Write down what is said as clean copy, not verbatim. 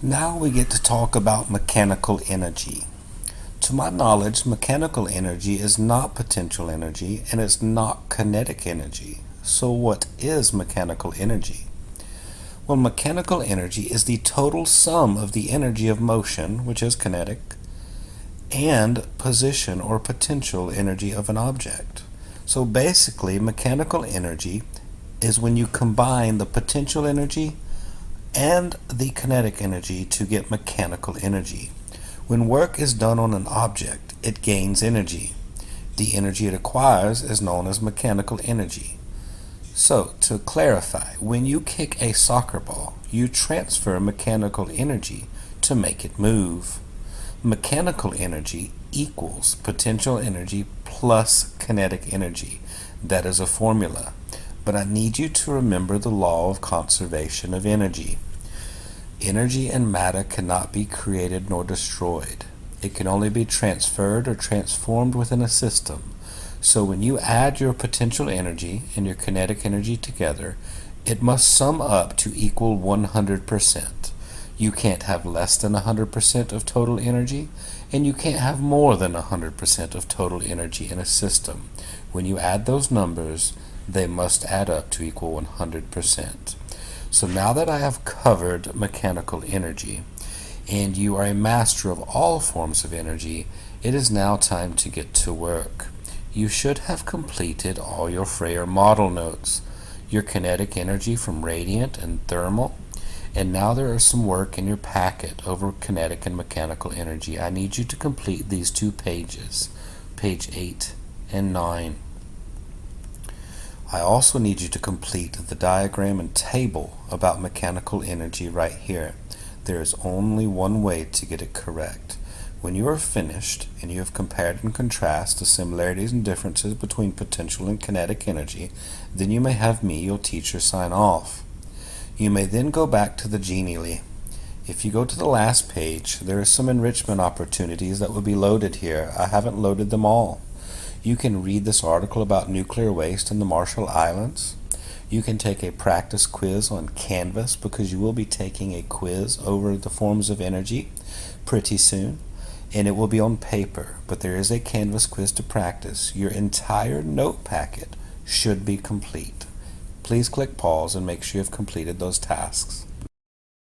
Now we get to talk about mechanical energy. To my knowledge, mechanical energy is not potential energy and it's not kinetic energy. So what is mechanical energy? Well, mechanical energy is the total sum of the energy of motion, which is kinetic, and position or potential energy of an object. So basically, mechanical energy is when you combine the potential energy and the kinetic energy to get mechanical energy. When work is done on an object, it gains energy. The energy it acquires is known as mechanical energy. So, to clarify, when you kick a soccer ball, you transfer mechanical energy to make it move. Mechanical energy equals potential energy plus kinetic energy. That is a formula. But I need you to remember the law of conservation of energy. Energy and matter cannot be created nor destroyed. It can only be transferred or transformed within a system. So when you add your potential energy and your kinetic energy together, it must sum up to equal 100%. You can't have less than 100% of total energy, and you can't have more than 100% of total energy in a system. When you add those numbers, they must add up to equal 100%. So now that I have covered mechanical energy, and you are a master of all forms of energy, it is now time to get to work. You should have completed all your Freyer model notes, your kinetic energy from radiant and thermal, and now there is some work in your packet over kinetic and mechanical energy. I need you to complete these two pages, page 8 and 9. I also need you to complete the diagram and table about mechanical energy right here. There is only one way to get it correct. When you are finished and you have compared and contrasted the similarities and differences between potential and kinetic energy, then you may have me, your teacher, sign off. You may then go back to the Genially. If you go to the last page, there are some enrichment opportunities that will be loaded here. I haven't loaded them all. You can read this article about nuclear waste in the Marshall Islands. You can take a practice quiz on Canvas because you will be taking a quiz over the forms of energy pretty soon. And it will be on paper, but there is a Canvas quiz to practice. Your entire note packet should be complete. Please click pause and make sure you have completed those tasks.